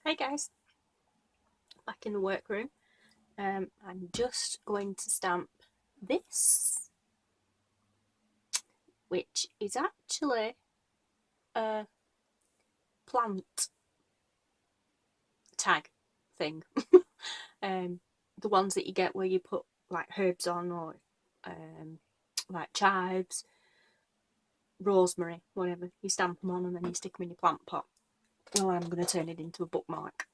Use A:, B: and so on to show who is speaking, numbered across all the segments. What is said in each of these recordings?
A: Hey guys, back in the workroom. I'm just going to stamp this, which is actually a plant tag thing. The ones that you get where you put like herbs on, or like chives, rosemary, whatever. You stamp them on and then you stick them in your plant pot. Well, I'm going to turn it into a bookmark.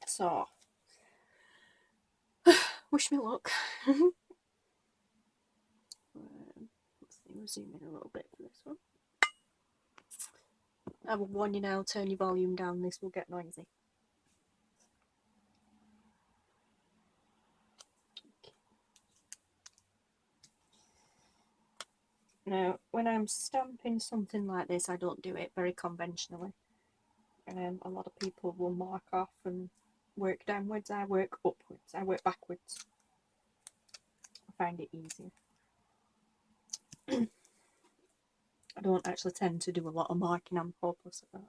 A: So, wish me luck. Let's see, we'll zoom in a little bit for this one. I will warn you now, turn your volume down, this will get noisy. Now, when I'm stamping something like this, I don't do it very conventionally. A lot of people will mark off and work downwards. I work upwards. I work backwards. I find it easier. I don't actually tend to do a lot of marking. I'm hopeless at that.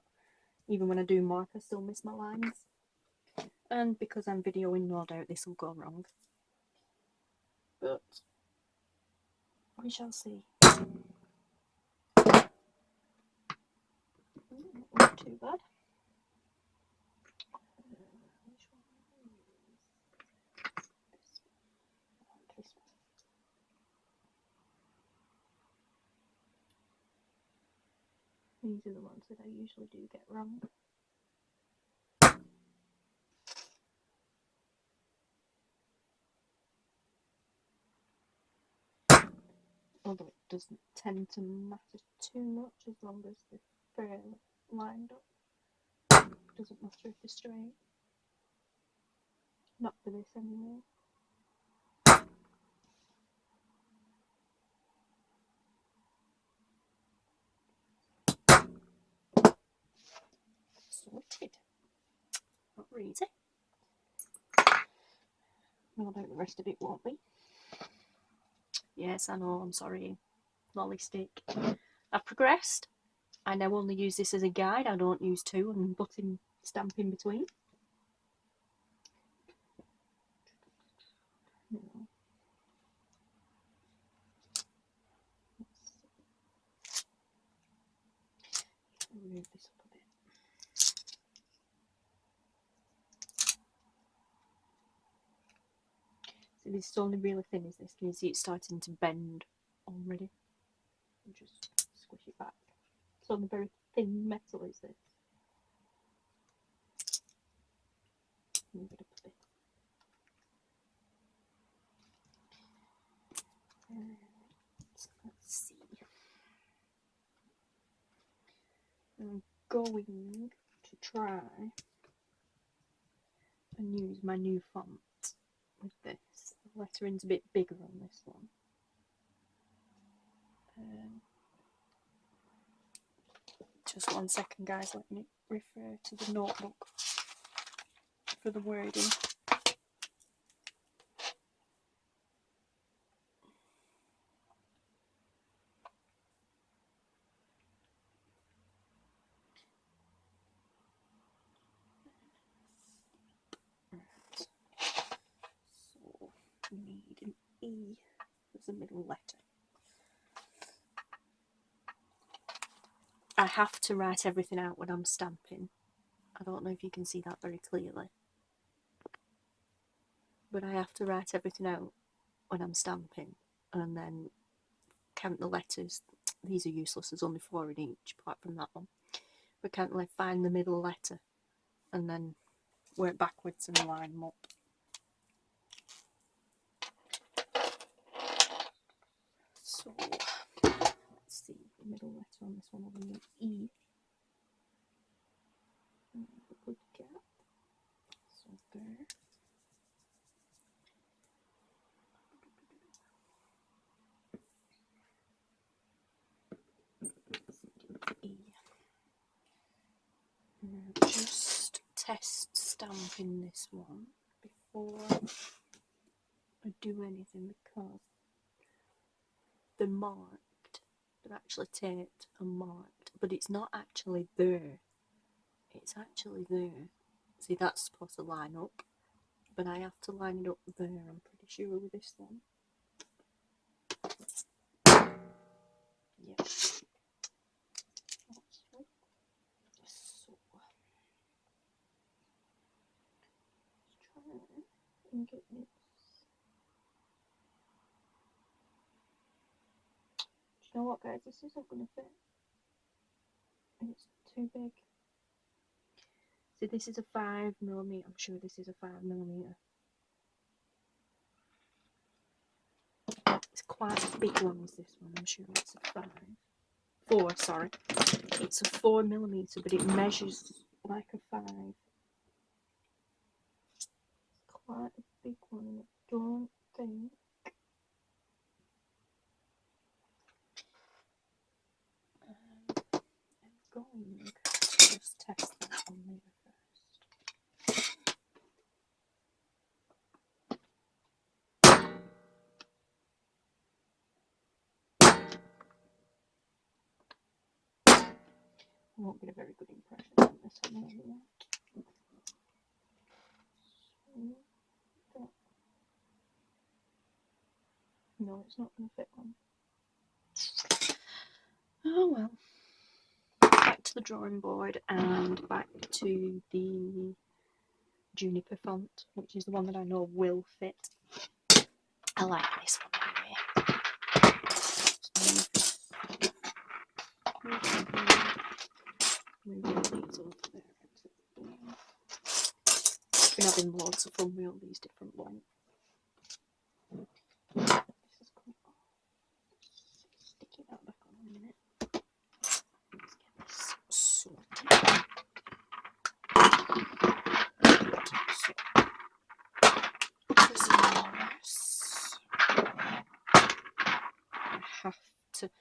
A: Even when I do mark, I still miss my lines. And because I'm videoing, no doubt this will go wrong. But we shall see. Not too bad. These are the ones that I usually do get wrong. Although it doesn't tend to matter too much as long as they're fairly lined up. It doesn't matter if they're straight. Not for this anyway. Sorted. Not easy. No doubt the rest of it won't be. Yes, I know, I'm sorry. Lolly stick. I've progressed. I now only use this as a guide. I don't use two and button stamp in between. Move this up a bit. So this is only really thin, is this? Can you see it's starting to bend already? And just squish it back. It's only very thin metal, is this? Move it up a bit. Let's see. I'm going to try and use my new font with this. The lettering's a bit bigger on this one. Just 1 second, guys. Let me refer to the notebook for the wording. So we need an E as a middle letter. I have to write everything out when I'm stamping. I don't know if you can see that very clearly, but I have to write everything out when I'm stamping and then count the letters. These are useless, there's only 4 in each apart from that one. But can't like find the middle letter and then work backwards and line them up. So let's see, the middle letter on this one will be an E. And a good gap. So there. E. Just test stamping this one before I do anything because they're marked. They're actually taped and marked, but it's not actually there. It's actually there. See, that's supposed to line up, but I have to line it up there, I'm pretty sure, with this one. Yeah. So, let's try and get this. Do you know what, guys? This isn't going to fit. It's too big. See, this is a 5mm. I'm sure this is a 5mm. It's quite a big one, is this one. I'm sure it's a 4, sorry. It's a 4mm, but it measures like a 5. Quite a big one. I don't think. I'm going to just test that on there first. I won't get a very good impression on this one anyway. No, it's not going to fit on. Oh well. Back to the drawing board and back to the juniper font, which is the one that I know will fit. I like this one anyway. Move these over there. I've been having loads of fun with all these different ones. This is cool. Sticky that back on a minute. Let's get this sorted.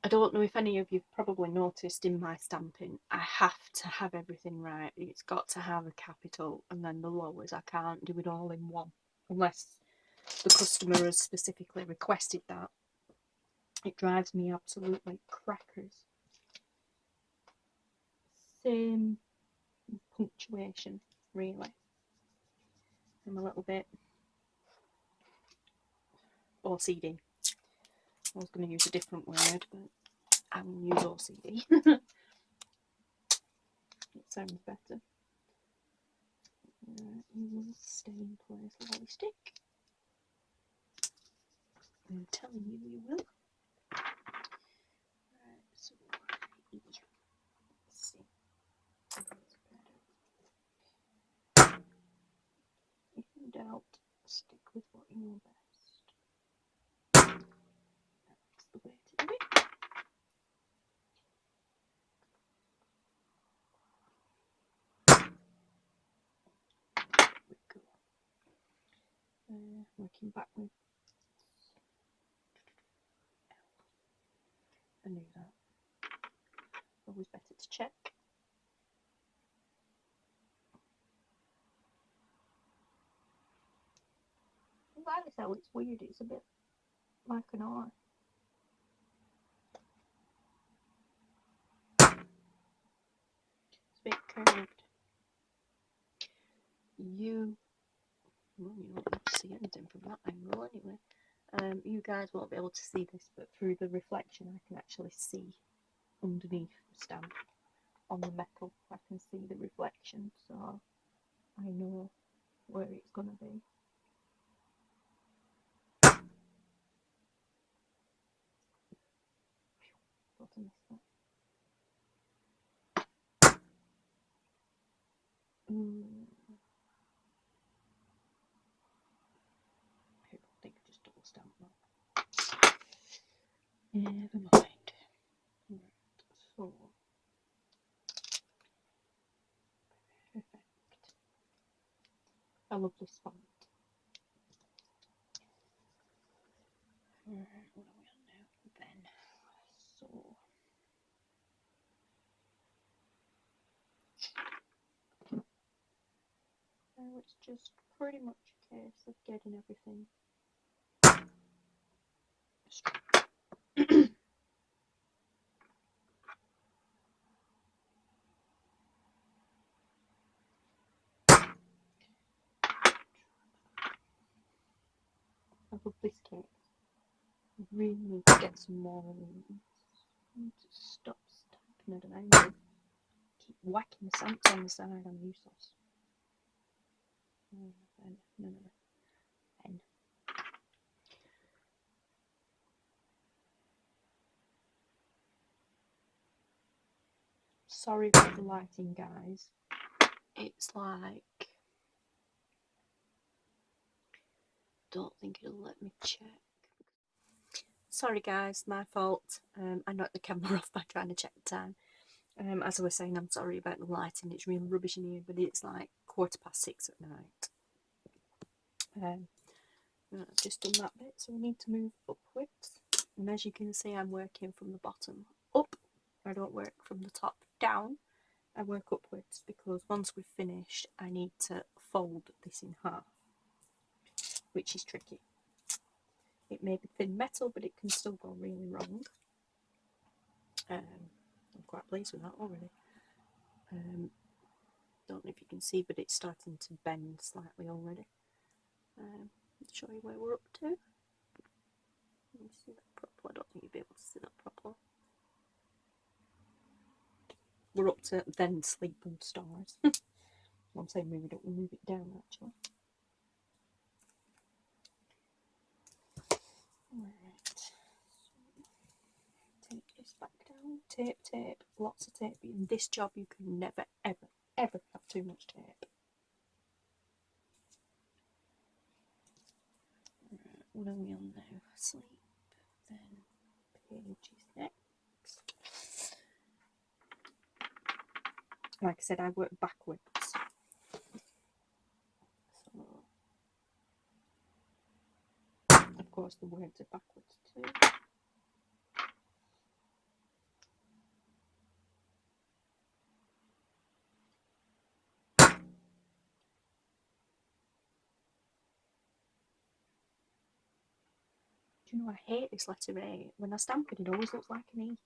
A: I don't know if any of you've probably noticed in my stamping, I have to have everything right. It's got to have a capital and then the lowers. I can't do it all in one unless the customer has specifically requested that. It drives me absolutely crackers. Same punctuation, really. I'm a little bit OCD. I was going to use a different word, but I will use OCD. It sounds better. You will stay in place, lolly stick. I'm telling you, you will. Right, so let's see. If in doubt, stick with what you know best. That's the way to do it. There we go. Working backwards. I knew that. Always better to check. I like this how it's weird, it's a bit like an eye. It's a bit curved. Well, you won't be able to see anything from that angle anyway. You guys won't be able to see this, but through the reflection I can actually see underneath the stamp on the metal. I can see the reflection, so I know where it's going to be. Thought I missed that. I think I just double stamp that. Never mind. Right, so perfect. I love this font. Right, what are we on now? Then, so now it's just pretty much a case of getting everything straight. love this cake. I really need to get some more of these. I need to stop stamping at an angle. Keep whacking the stamps on the side. I'm useless. No. Pen. Sorry about the lighting, guys. It's like, don't think it'll let me check. Sorry guys, my fault. I knocked the camera off by trying to check the time. As I was saying, I'm sorry about the lighting. It's really rubbish in here, but it's like 6:15 at night. I've just done that bit, so we need to move upwards. And as you can see, I'm working from the bottom up. I don't work from the top down. I work upwards because once we've finished, I need to fold this in half, which is tricky. It may be thin metal, but it can still go really wrong. I'm quite pleased with that already. Don't know if you can see, but it's starting to bend slightly already. I'll show you where we're up to. Can you see that properly? I don't think you'll be able to see that properly. We're up to then sleep and stars. I'm saying move it up, we'll move it down actually. Right. Take this back down. Tape. Lots of tape. In this job you can never, ever have too much tape. Right, what are we on now? Sleep. Then pages next. Like I said, I work backwards. So, of course, the words are backwards too. Do you know, I hate this letter A. When I stamp it, it always looks like an E.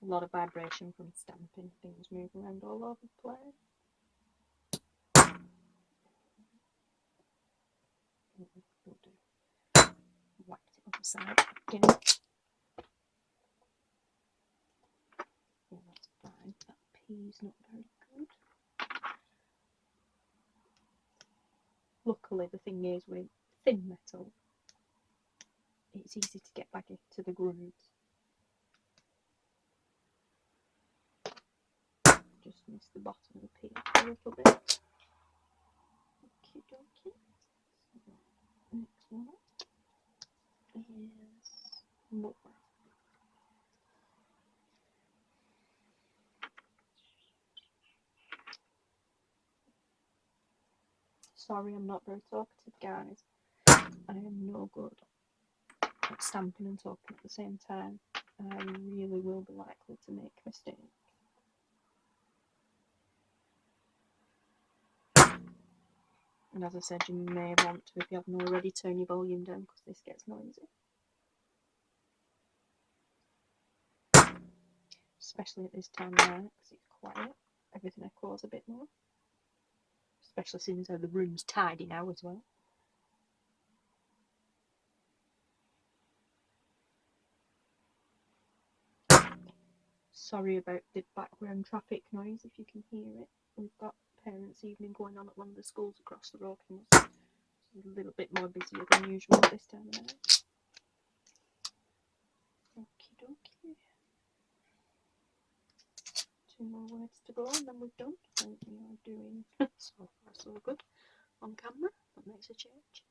A: A lot of vibration from stamping, things move around all over the place. We'll do. Wipe it on the side again. Yeah, that's fine. That P's not very good. Luckily, the thing is with thin metal, it's easy to get back into the grooves. Just miss the bottom of the P a little bit. Okie dokie. So, next one is more. Sorry, I'm not very talkative, guys. I am no good at stamping and talking at the same time. I really will be likely to make mistakes. And as I said, you may want to, if you haven't already, turn your volume down because this gets noisy. Especially at this time of night because it's quiet. Everything echoes a bit more. Especially since the room's tidy now as well. Sorry about the background traffic noise if you can hear it. We've got parents' evening going on at one of the schools across the road from us. It's a little bit more busier than usual at this time of night. Okie dokie. 2 more words to go and then we're done. And we are doing so far so good on camera. That makes a change.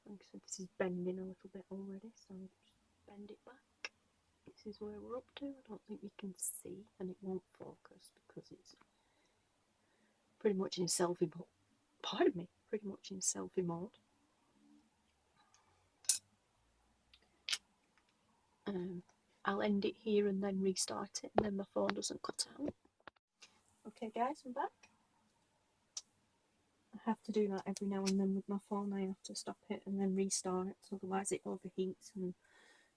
A: Like I said, this is bending a little bit already, so I'll just bend it back. This is where we're up to. I don't think you can see, and it won't focus because it's pretty much in selfie mode. Pardon me, pretty much in selfie mode. I'll end it here and then restart it, and then my phone doesn't cut out. Okay, guys, I'm back. I have to do that every now and then with my phone. I have to stop it and then restart, otherwise it overheats and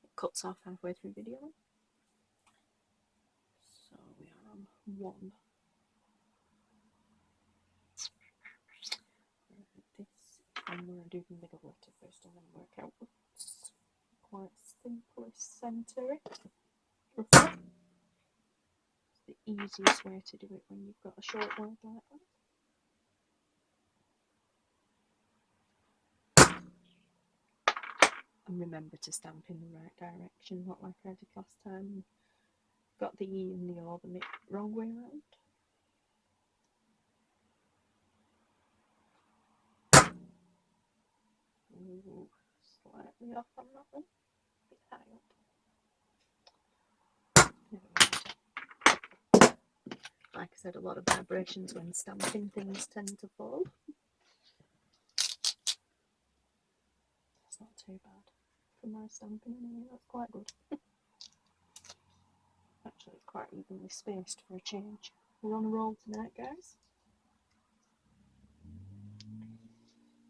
A: it cuts off halfway through video. one. This, I'm going to do the middle letter first and then work outwards. Quite simply centre it. Roughly. It's the easiest way to do it when you've got a short word like that. And remember to stamp in the right direction, not like I did last time. Got the E and the O the wrong way around. Ooh, slightly off on that one. A bit high up. Never mind. Like I said, a lot of vibrations when stamping things tend to fall. That's not too bad for my stamping anyway, that's quite good. Actually, it's quite evenly spaced for a change. We're on a roll tonight, guys.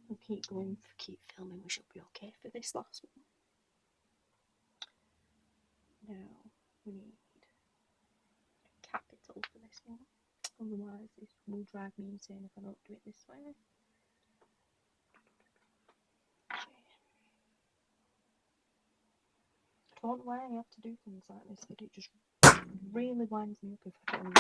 A: We'll keep going, keep filming, we should be okay for this last one. Now, we need a capital for this one. Otherwise, this will drive me insane if I don't do it this way. I don't know why I have to do things like this, but it just really winds me up if I don't.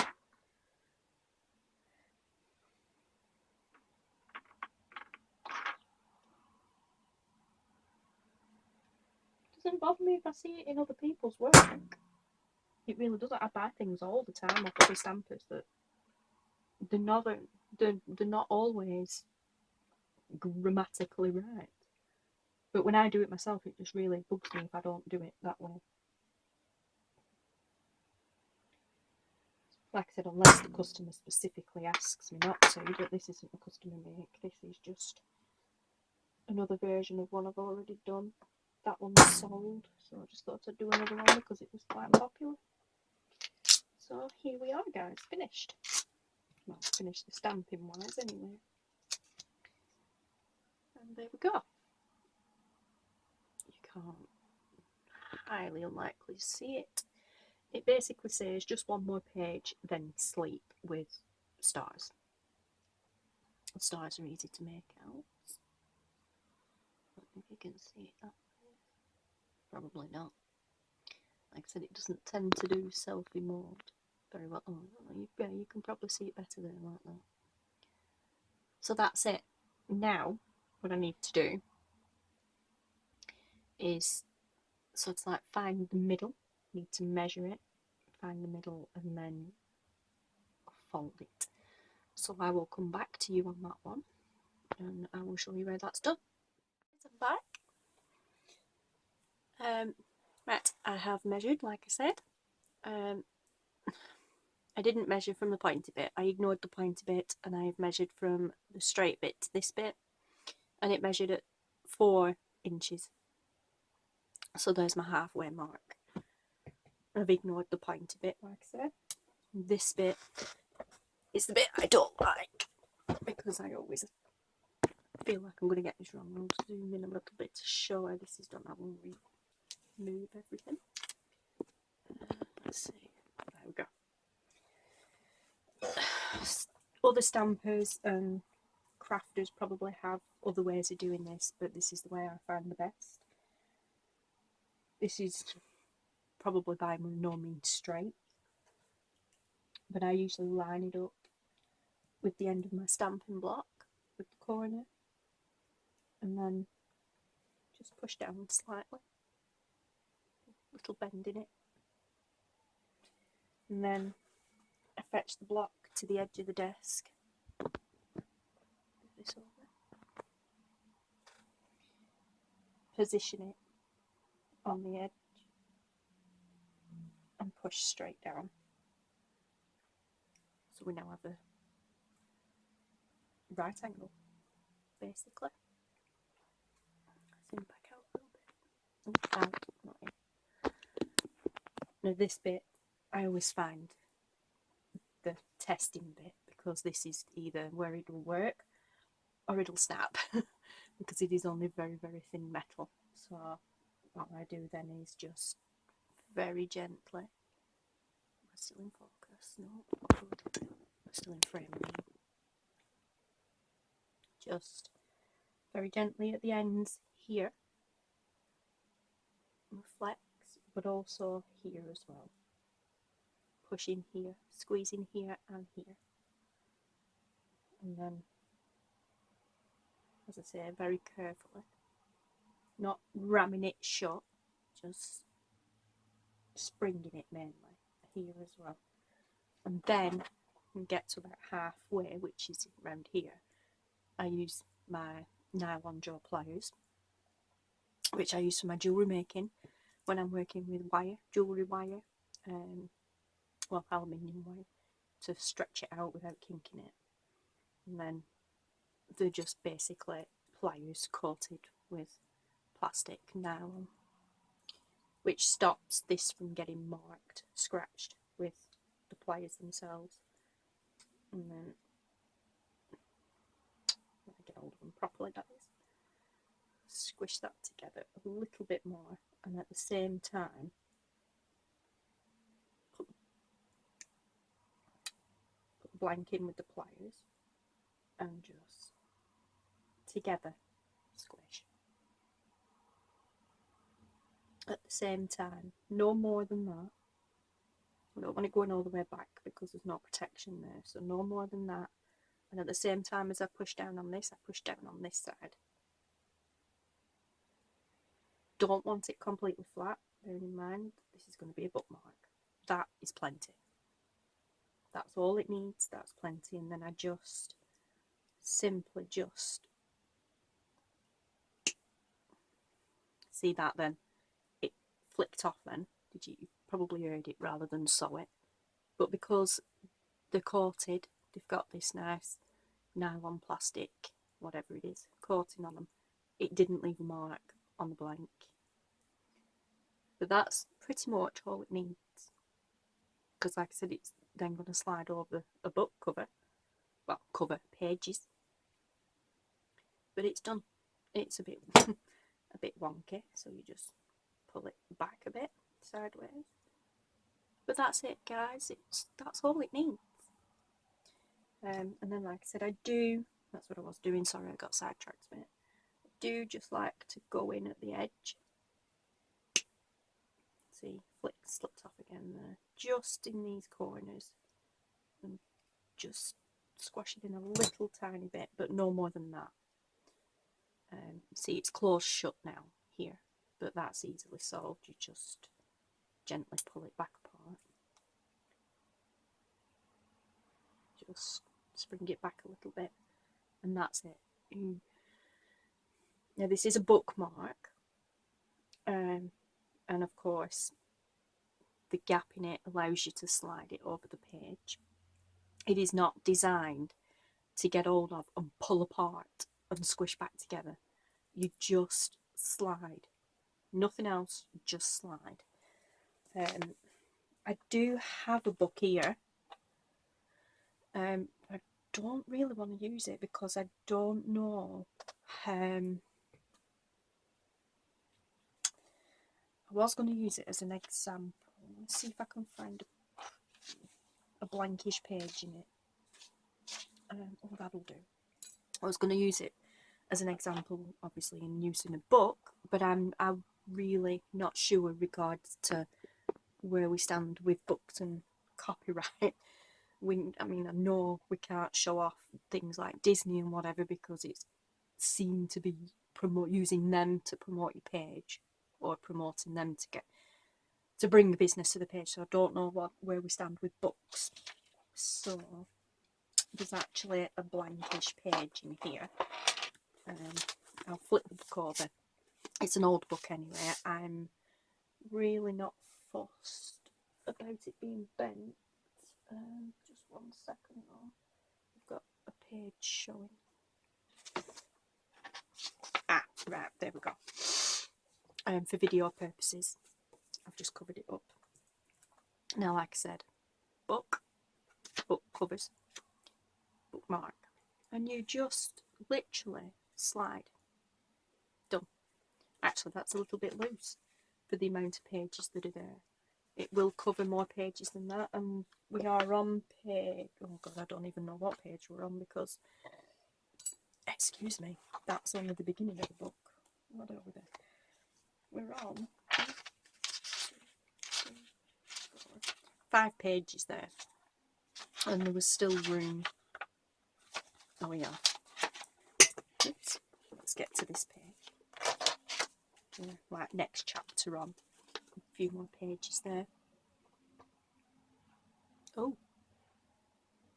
A: It doesn't bother me if I see it in other people's work. It really doesn't. I buy things all the time off other stampers that they're not always grammatically right. But when I do it myself, it just really bugs me if I don't do it that way. Like I said, unless the customer specifically asks me not to, but this isn't a customer make, this is just another version of one I've already done. That one's sold, so I just thought I'd do another one because it was quite popular. So here we are, guys, finished. Well, finished the stamping wise anyway. And there we go. You can't highly unlikely see it. It basically says just one more page, then sleep with stars. The stars are easy to make out. I don't know if you can see it that way. Probably not. Like I said, it doesn't tend to do selfie mode very well. Oh, yeah, you can probably see it better there like that. So that's it. Now, what I need to do is sort of like find the middle. Need to measure it, find the middle, and then fold it. So I will come back to you on that one, and I will show you where that's done. I'm back. Right, I have measured, like I said. I didn't measure from the pointy bit. I ignored the pointy bit, and I've measured from the straight bit to this bit, and it measured at 4 inches. So there's my halfway mark. I've ignored the pointy bit, like I said. This bit is the bit I don't like, because I always feel like I'm going to get this wrong. I'll zoom in a little bit to show how this is done. I will remove everything. Let's see. There we go. Other stampers and crafters probably have other ways of doing this, but this is the way I find the best. This is probably by no means straight, but I usually line it up with the end of my stamping block with the corner, and then just push down slightly, little bend in it, and then I fetch the block to the edge of the desk, this over, position it on the edge, and push straight down. So we now have a right angle, basically. Zoom back out a little bit. Oh, out, not in. Now this bit, I always find the testing bit, because this is either where it will work or it'll snap, because it is only very, very thin metal. So what I do then is just very gently, am I still in focus? just, no, not good. Still in frame. Just very gently at the ends here, flex, but also here as well. Pushing here, squeezing here and here. And then, as I say, very carefully, not ramming it shut, just springing it mainly here as well. And then when get to about halfway, which is around here, I use my nylon jaw pliers, which I use for my jewellery making when I'm working with wire, jewellery wire, well, aluminium wire, to stretch it out without kinking it. And then they're just basically pliers coated with plastic nylon, which stops this from getting marked, scratched with the pliers themselves. And then when I get hold of them properly, that is, squish that together a little bit more, and at the same time put the blank in with the pliers and just together squish. At the same time, no more than that. I don't want it going all the way back because there's no protection there, so no more than that. And at the same time as I push down on this, I push down on this side. Don't want it completely flat, bearing in mind this is going to be a bookmark. That is plenty. That's all it needs, that's plenty. And then I just simply just see that then. It flicked off then. You probably heard it rather than saw it. But because they're coated, they've got this nice nylon plastic, whatever it is, coating on them. It didn't leave a mark on the blank. But that's pretty much all it needs. Because like I said, it's then going to slide over a book cover. Well, cover pages. But it's done. It's a bit a bit wonky, so you just pull it back a bit sideways. But that's it, guys. That's all it needs. And then, like I said, that's what I was doing. Sorry, I got sidetracked a bit. I do just like to go in at the edge. See, slipped off again there. Just in these corners, and just squash it in a little tiny bit, but no more than that. See, it's closed shut now here, but that's easily solved. You just gently pull it back apart. Just spring it back a little bit, and that's it. Now this is a bookmark, and of course the gap in it allows you to slide it over the page. It is not designed to get hold of and pull apart and squish back together. You just slide, nothing else, just slide. I do have a book here. I don't really want to use it because I don't know. I was going to use it as an example. Let's see if I can find a blankish page in it. Oh, that'll do. I was going to use it as an example, obviously, in using a book, but I'm really not sure regards to where we stand with books and copyright. I mean, I know we can't show off things like Disney and whatever because it's seen to be using them to promote your page or promoting them to bring the business to the page. So I don't know where we stand with books. So there's actually a blankish page in here. I'll flip the book over. It's an old book anyway. I'm really not fussed about it being bent. Just 1 second though. I've got a page showing. Right, there we go. For video purposes, I've just covered it up. Now, like I said, book covers, bookmark, and you just literally slide. Done. Actually, that's a little bit loose for the amount of pages that are there. it will cover more pages than that, and we are on page, oh god, I don't even know what page we're on, because, excuse me, that's only the beginning of the book. What over there? We're on 5 pages there, and there was still room. Oh yeah. Oops. Let's get to this page. Yeah, right, next chapter on. A few more pages there. Oh,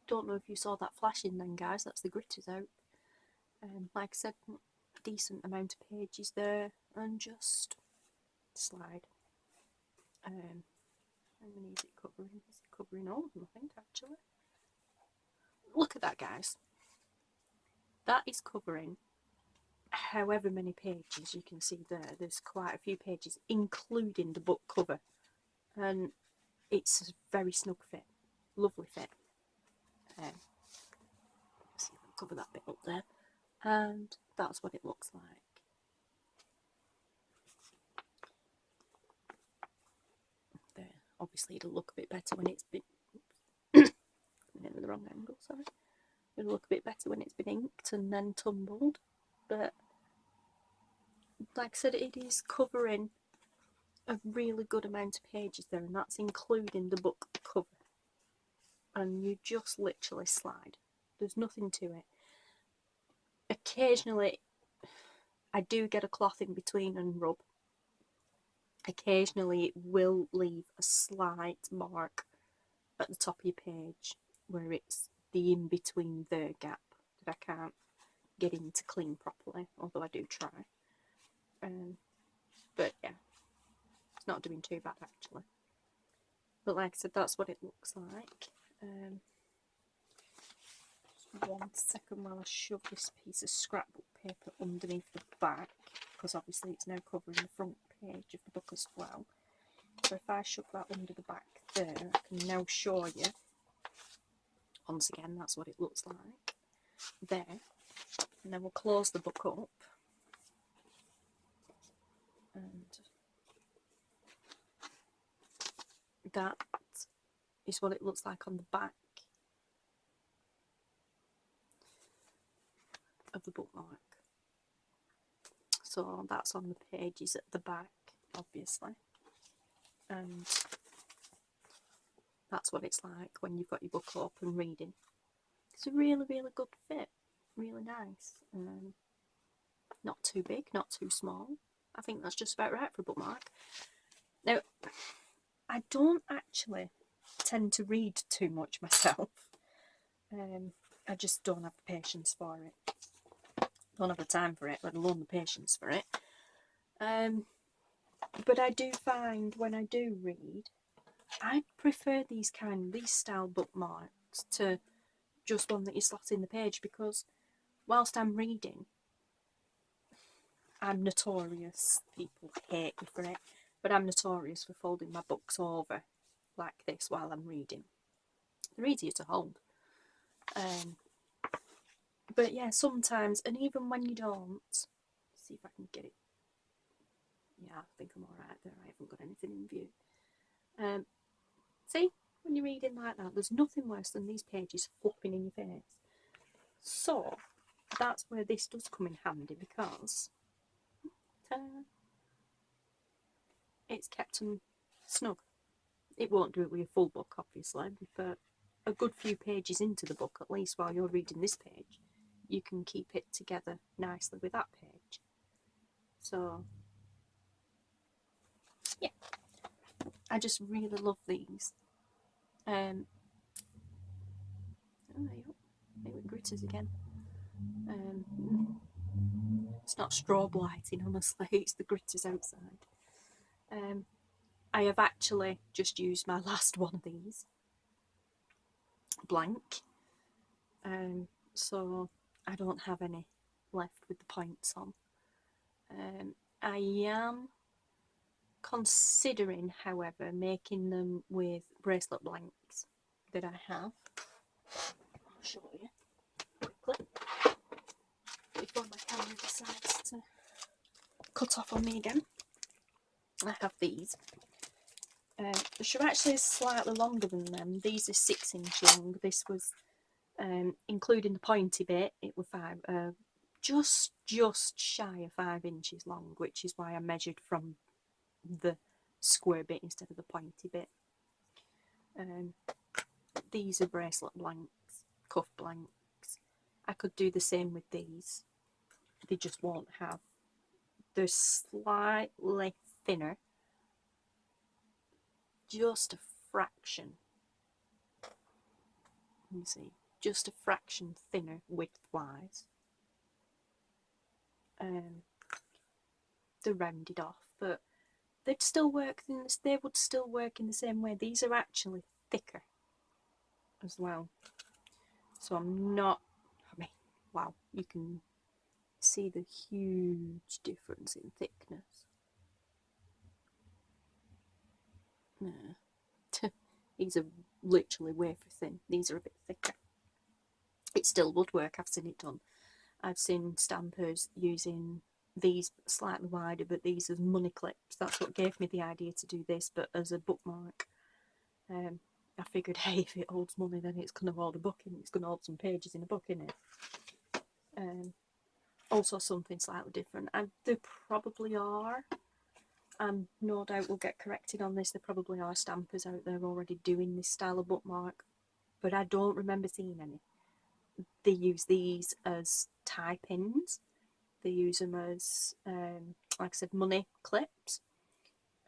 A: don't know if you saw that flashing then, guys. That's the gritters out. Like I said, decent amount of pages there, and just slide. How many is it covering? Is it covering all of them, I think, actually? Look at that, guys. That is covering however many pages you can see there. There's quite a few pages, including the book cover. And it's a very snug fit. Lovely fit. Let's see if I can cover that bit up there. And that's what it looks like. There. Obviously it'll look a bit better when it's been in the wrong angle, sorry. It'll look a bit better when it's been inked and then tumbled. But like I said, it is covering a really good amount of pages there, and that's including the book cover. And you just literally slide. There's nothing to it. Occasionally I do get a cloth in between and rub. Occasionally it will leave a slight mark at the top of your page where it's the in-between the gap that I can't get in to clean properly, although I do try. But yeah, it's not doing too bad actually. But like I said, that's what it looks like. Just 1 second while I shove this piece of scrapbook paper underneath the back, because obviously it's now covering the front page of the book as well. So if I shove that under the back there, I can now show you. Once again, that's what it looks like there. And then we'll close the book up. And that is what it looks like on the back of the bookmark. So that's on the pages at the back, obviously. And that's what it's like when you've got your book open reading. It's a really, really good fit. Really nice. Not too big, not too small. I think that's just about right for a bookmark. Now, I don't actually tend to read too much myself. I just don't have the patience for it. Don't have the time for it, let alone the patience for it. But I do find when I do read, I prefer these style bookmarks to just one that you slot in the page, because whilst I'm reading, I'm notorious, people hate me for it, but I'm notorious for folding my books over like this while I'm reading. They're easier to hold. But yeah, sometimes, and even when you don't, see if I can get it. Yeah, I think I'm alright there. I haven't got anything in view. See, when you're reading like that, there's nothing worse than these pages flopping in your face. So that's where this does come in handy, because it's kept them snug. It won't do it with a full book, obviously, but a good few pages into the book, at least while you're reading this page, you can keep it together nicely with that page. So yeah, I just really love these. Oh, there you go. There with gritters again. It's not strobe lighting, honestly, it's the gritters outside. I have actually just used my last one of these, blank, so I don't have any left with the points on. I am considering, however, making them with bracelet blanks that I have. I'll show you quickly before my camera decides to cut off on me again. I have these, Which are actually slightly longer than them. These are 6 inch long. This was, including the pointy bit, it was just shy of 5 inches long, which is why I measured from the square bit instead of the pointy bit. These are bracelet blanks, cuff blanks. I could do the same with these. They just won't have. They're slightly thinner, just a fraction. Let me see, just a fraction thinner width-wise. They're rounded off, but they'd still work. They would still work in the same way. These are actually thicker as well. So I'm not. I mean, wow! You can see the huge difference in thickness. These are literally wafer thin. These are a bit thicker. It still would work. I've seen it done. I've seen stampers using these slightly wider, but these as money clips. That's what gave me the idea to do this, but as a bookmark. I figured, hey, if it holds money, then it's going to hold a book in it. It's going to hold some pages in a book in it. Also something slightly different. And there probably are, no doubt we'll get corrected on this, there probably are stampers out there already doing this style of bookmark, but I don't remember seeing any. They use these as tie pins. They use them as, like I said, money clips.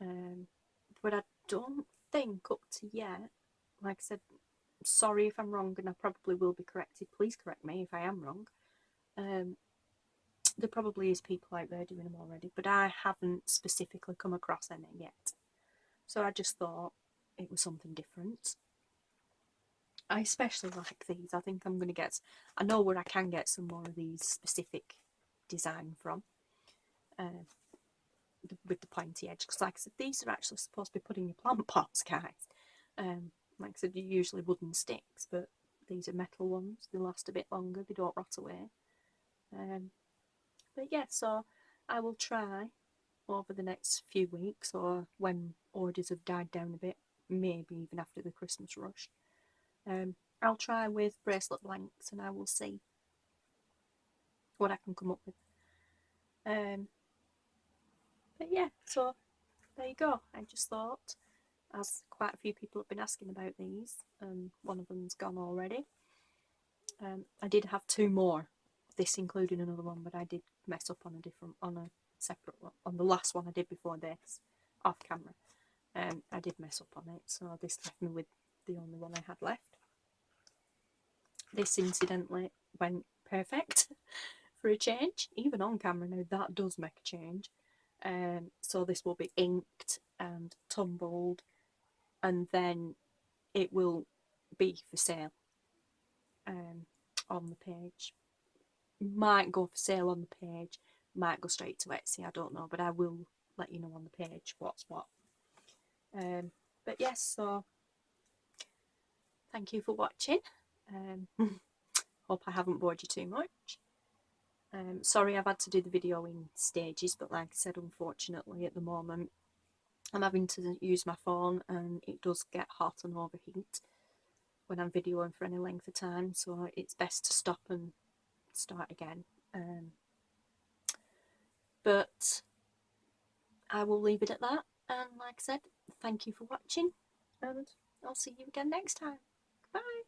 A: But I don't think up to yet, like I said, sorry if I'm wrong, and I probably will be corrected. Please correct me if I am wrong. There probably is people out there doing them already, but I haven't specifically come across any yet. So I just thought it was something different. I especially like these. I think I'm going to get, I know where I can get some more of these specific design from, with the pointy edge, because like I said, these are actually supposed to be put in your plant pots, guys. Like I said, you're usually wooden sticks, but these are metal ones. They last a bit longer, they don't rot away. But yeah, so I will try over the next few weeks, or when orders have died down a bit, maybe even after the Christmas rush. I'll try with bracelet blanks and I will see what I can come up with. But yeah, so there you go. I just thought, as quite a few people have been asking about these, one of them's gone already. I did have 2 more, this including another one, but I did mess up on a separate one. On the last one I did before this, off camera, I did mess up on it, so this left me with the only one I had left. This incidentally went perfect for a change, even on camera now. That does make a change. So this will be inked and tumbled, and then it will be for sale on the page. Might go for sale on the page, might go straight to Etsy, I don't know, but I will let you know on the page what's what. But yes, so thank you for watching. Hope I haven't bored you too much. Sorry I've had to do the video in stages, but like I said, unfortunately at the moment I'm having to use my phone and it does get hot and overheat when I'm videoing for any length of time, so it's best to stop and start again. But I will leave it at that, and like I said, thank you for watching, and I'll see you again next time. Bye.